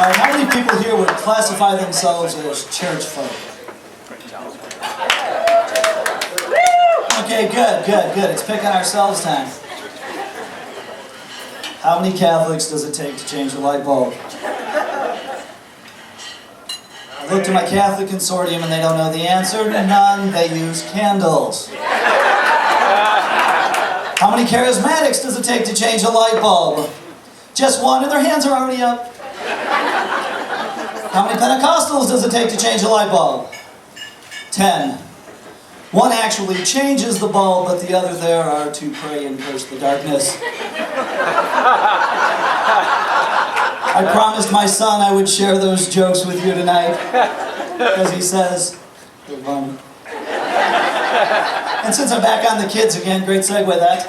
Alright, how many people here would classify themselves as church folk? Okay, good. It's picking ourselves time. How many Catholics does it take to change a light bulb? I looked at my Catholic consortium and they don't know the answer. None. They use candles. How many charismatics does it take to change a light bulb? Just one, and their hands are already up. How many Pentecostals does it take to change a light bulb? 10. One actually changes the bulb, but the other there are to pray and curse the darkness. I promised my son I would share those jokes with you tonight, because he says they're fun. And since I'm back on the kids again, great segue that.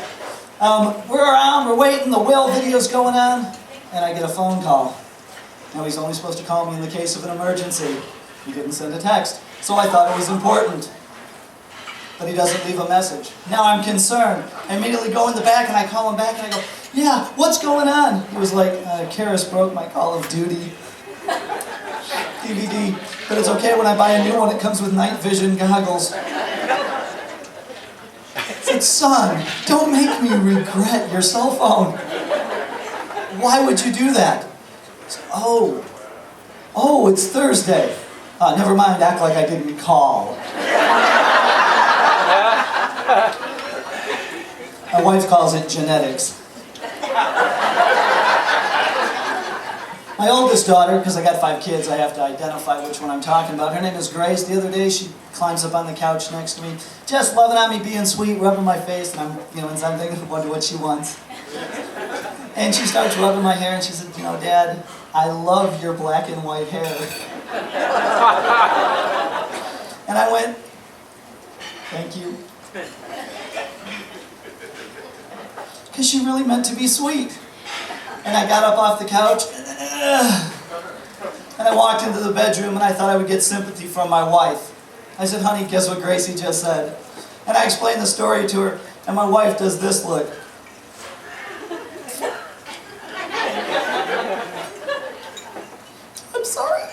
We're around, we're waiting, the whale video's going on, and I get a phone call. Now he's only supposed to call me in the case of an emergency. He didn't send a text, so I thought it was important. But he doesn't leave a message. Now I'm concerned. I immediately go in the back and I call him back and I go, yeah, what's going on? He was like, Karis broke my Call of Duty DVD, but it's okay when I buy a new one, it comes with night vision goggles. I said, son, don't make me regret your cell phone. Why would you do that? He said, oh, it's Thursday. Never mind, act like I didn't call. My wife calls it genetics. My oldest daughter, because I got 5 kids, I have to identify which one I'm talking about. Her name is Grace. The other day she climbs up on the couch next to me, just loving on me, being sweet, rubbing my face, and I'm thinking, I wonder what she wants. And she starts rubbing my hair and she said, Dad, I love your black and white hair. And I went, thank you. Because she really meant to be sweet. And I got up off the couch, and I walked into the bedroom, and I thought I would get sympathy from my wife. I said, honey, guess what Gracie just said? And I explained the story to her, and my wife does this look. I'm sorry.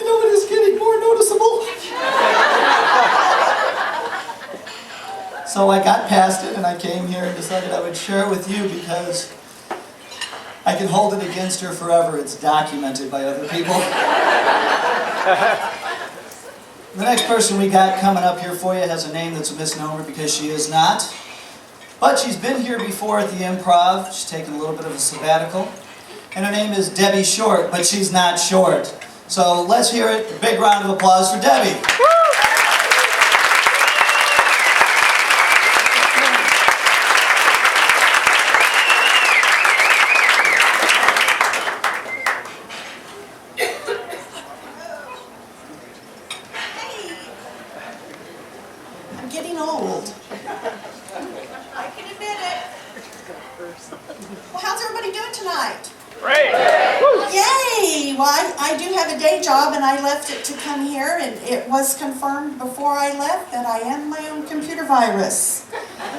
It is getting more noticeable. So I got past it and I came here and decided I would share it with you because I can hold it against her forever. It's documented by other people. The next person we got coming up here for you has a name that's a misnomer because she is not. But she's been here before at the Improv. She's taken a little bit of a sabbatical. And her name is Debbie Short, but she's not short. So let's hear it. A big round of applause for Debbie. I'm getting old. I can admit it. Well, how's everybody doing tonight? Great! Yay! Well, I do have a day job and I left it to come here, and it was confirmed before I left that I am my own computer virus.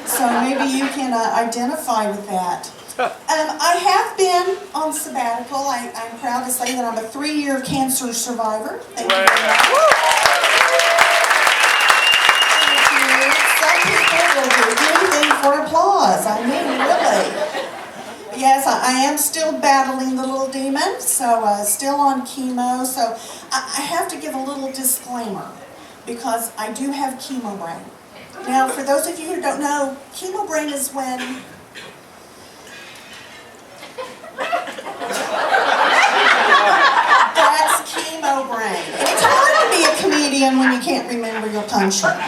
So maybe you can identify with that. I have been on sabbatical. I'm proud to say that I'm a 3-year cancer survivor. Thank you very much. Some people will do anything for applause. I mean, really. Yes, I am still battling the little demon, so still on chemo. So I have to give a little disclaimer because I do have chemo brain. Now, for those of you who don't know, chemo brain is when that's chemo brain. And it's hard to be a comedian when you can't remember your punchline.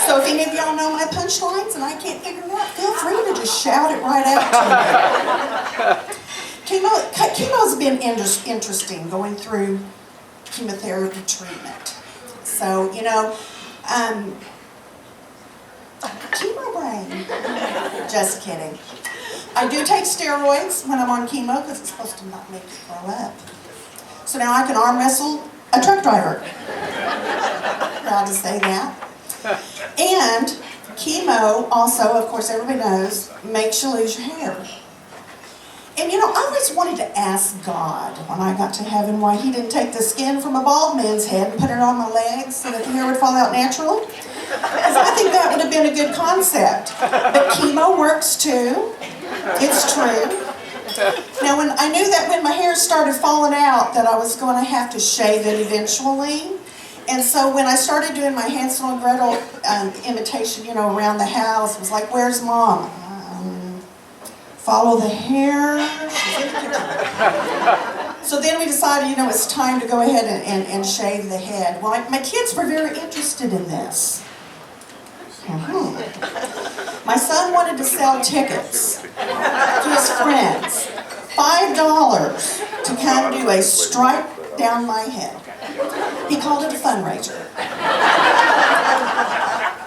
So if any of y'all know my punchlines and I can't figure it out, feel free to just shout it right out to me. Chemo's been interesting, going through chemotherapy treatment. So, chemo brain. Just kidding. I do take steroids when I'm on chemo because it's supposed to not make you throw up. So now I can arm wrestle a truck driver. Proud to say that. And chemo also, of course, everybody knows, makes you lose your hair. And you know, I always wanted to ask God when I got to heaven why he didn't take the skin from a bald man's head and put it on my legs so that the hair would fall out naturally. Because I think that would have been a good concept. But chemo works too. It's true. Now, when I knew that when my hair started falling out that I was going to have to shave it eventually. And so when I started doing my Hansel and Gretel imitation, you know, around the house, it was like, where's Mom? Follow the hair. She's in the kitchen. So then we decided, you know, it's time to go ahead and shave the head. Well, my kids were very interested in this. My son wanted to sell tickets to his friends. $5 to come do a stripe down my head. He called it a fundraiser.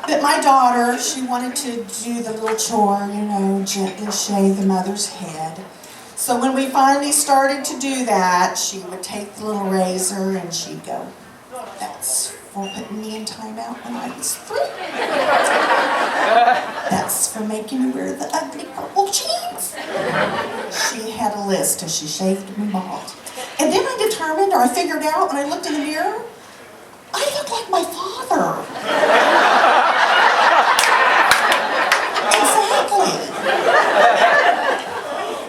But my daughter, she wanted to do the little chore, you know, gently shave the mother's head. So when we finally started to do that, she would take the little razor and she'd go, that's for putting me in timeout when I was 3. That's for making me wear the ugly purple jeans. She had a list as she shaved me bald. And then I determined, or I figured out when I looked in the mirror, I look like my father.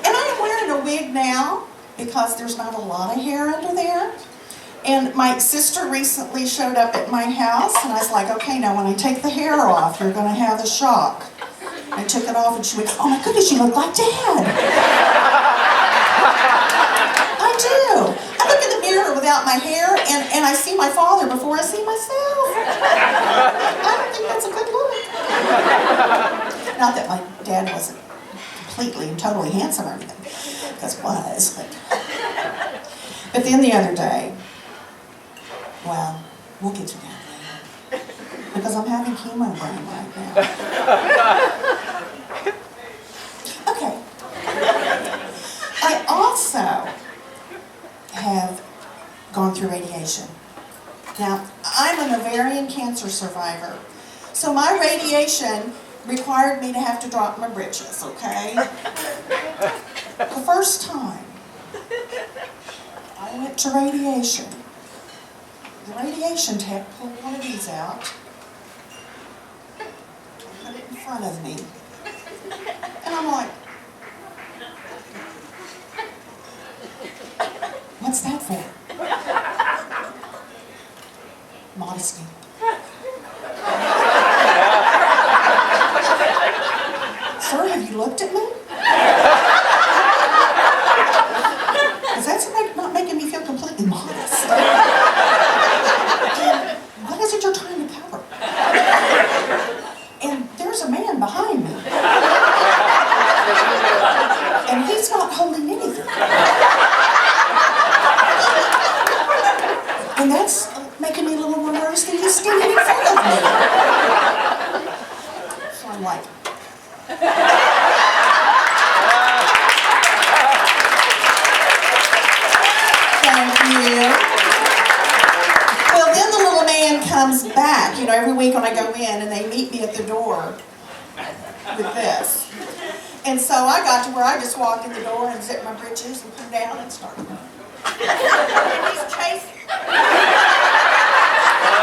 And I am wearing a wig now because there's not a lot of hair under there. And my sister recently showed up at my house and I was like, okay, now when I take the hair off, you're going to have a shock. I took it off and she went, oh my goodness, you look like Dad. I do. I look in the mirror without my hair and I see my father before I see myself. I don't think that's a good look. Not that my dad wasn't completely and totally handsome or anything, because it was, but then the other day, well, we'll get to that later, because I'm having chemo brain right now. Okay. I also have gone through radiation. Now, I'm an ovarian cancer survivor, so my radiation required me to have to drop my britches, okay? The first time I went to radiation, the radiation tech pulled one of these out, put it in front of me, and I'm like, what's that for? Modesty. Sir, have you looked at me? Because that's not making me feel completely modest. And what is it you're trying to cover? And there's a man behind me. And he's not holding anything. And that's making me a little more nervous than he's standing in front of me. So I'm like, thank you. Well, then the little man comes back, you know, every week when I go in, and they meet me at the door with this. And so I got to where I just walked in the door and zipped my britches and put them down and started. He's chasing.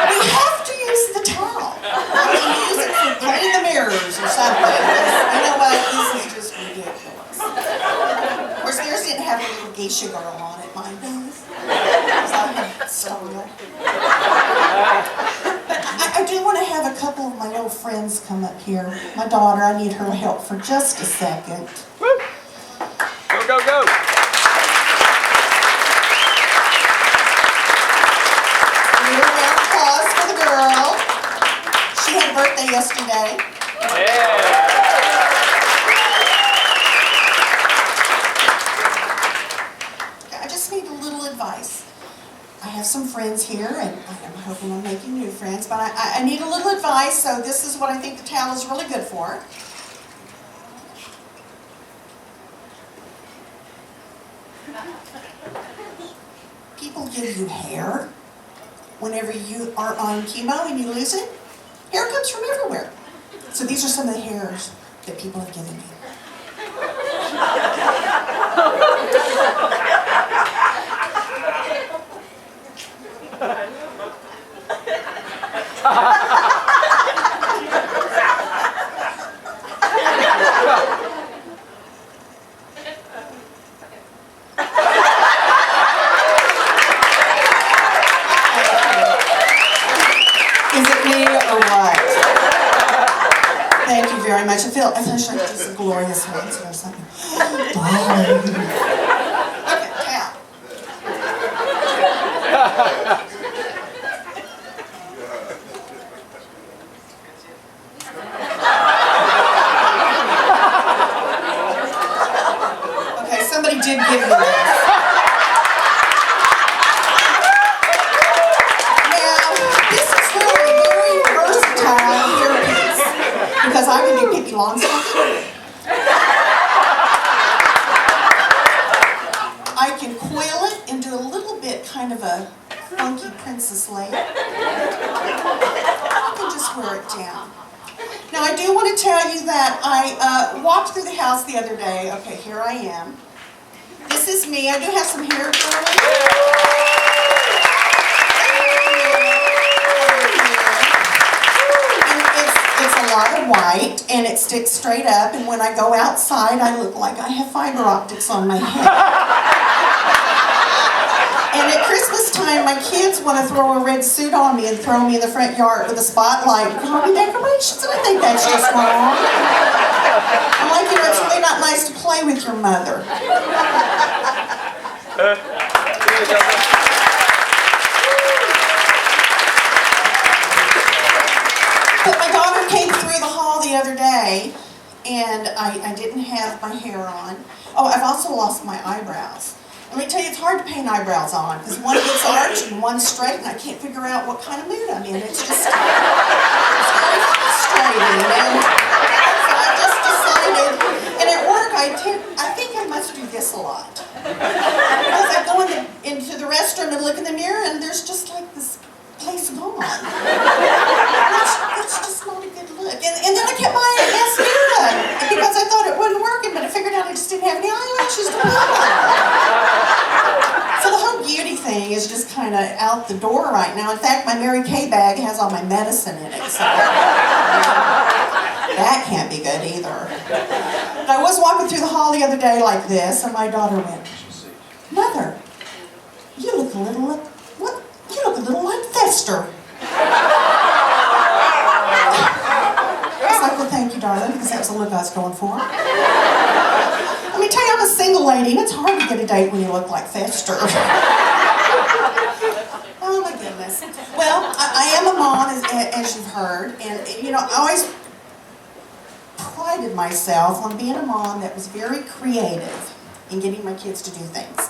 We have to use the towel. I mean, use it for cleaning the mirrors or something. You know what? This is just ridiculous. Of course, theirs didn't have a little geisha girl on it. Mine does. Because I had style. But I do want to have a couple of my old friends come up here. My daughter, I need her help for just a second. Woo! Go, go, go! Applause for the girl. She had a birthday yesterday. Yeah! I just need a little advice. I have some friends here, and I'm hoping I'm making new friends, but I need a little advice, so this is what I think the towel is really good for. People give you hair whenever you are on chemo and you lose it. Hair comes from everywhere. So these are some of the hairs that people have given me. Is it me or what? Thank you very much. I feel like this is a glorious once or something. Okay, tap. Okay, somebody did give me this. Because I can do Pippi Longstocking. I can coil it and do a little bit kind of a funky Princess Leia. I can just wear it down. Now I do want to tell you that I walked through the house the other day. Okay, here I am. This is me. I do have some hair curling. A lot of white, and it sticks straight up, and when I go outside I look like I have fiber optics on my head. And at Christmas time my kids want to throw a red suit on me and throw me in the front yard with a spotlight and call me decorations, and I think that's just wrong. I'm like, you know, it's really not nice to play with your mother. But my daughter came through the hall the other day, and I didn't have my hair on. Oh, I've also lost my eyebrows. Let me tell you, it's hard to paint eyebrows on, because one gets arched and one's straight, and I can't figure out what kind of mood I'm in. It's just, it's very frustrating. And so I just decided, and at work I think I must do this a lot. Because I go into the restroom and look in the mirror, and there's just like this place gone. It's just not a good look. And then I kept buying mascara because I thought it wasn't working, but I figured out I just didn't have any eyelashes to put on. So the whole beauty thing is just kind of out the door right now. In fact, my Mary Kay bag has all my medicine in it. So that can't be good either. But I was walking through the hall the other day like this, and my daughter went, "Mother, you look a little like, what? You look a little like Fester." I was like, "Well, thank you, darling," because that was the look I was going for. Let me tell you, I'm a single lady, and it's hard to get a date when you look like Fester. Oh my goodness. Well, I am a mom, as you've heard, and you know, I always prided myself on being a mom that was very creative in getting my kids to do things.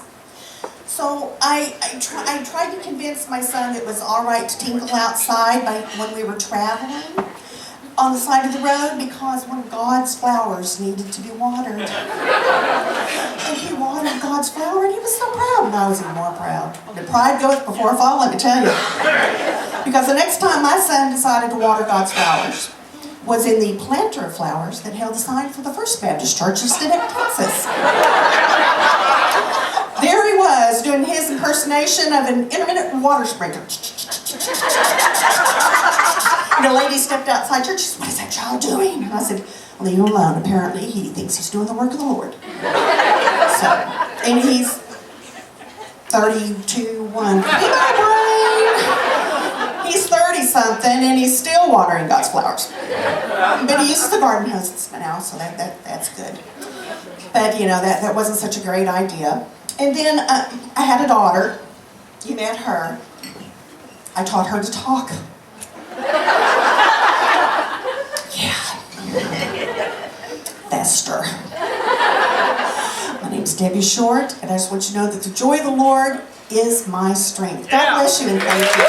So I tried to convince my son it was all right to tinkle outside when we were traveling on the side of the road, because one of God's flowers needed to be watered. And he watered God's flower, and he was so proud, and I was even more proud. But pride goeth before a fall, let me tell you. Because the next time my son decided to water God's flowers was in the planter of flowers that held a sign for the First Baptist Church of Stinnett, Texas. There he was, doing his impersonation of an intermittent water sprinkler. And a lady stepped outside church. She said, "What is that child doing?" And I said, "Leave him alone. Apparently he thinks he's doing the work of the Lord." So, and he's 32-1. He's 30-something, and he's still watering God's flowers. But he uses the garden hoses now, so that's good. But, you know, that wasn't such a great idea. And then I had a daughter. You met her. I taught her to talk. Yeah. Fester. My name's Debbie Short, and I just want you to know that the joy of the Lord is my strength. God bless you, and thank you.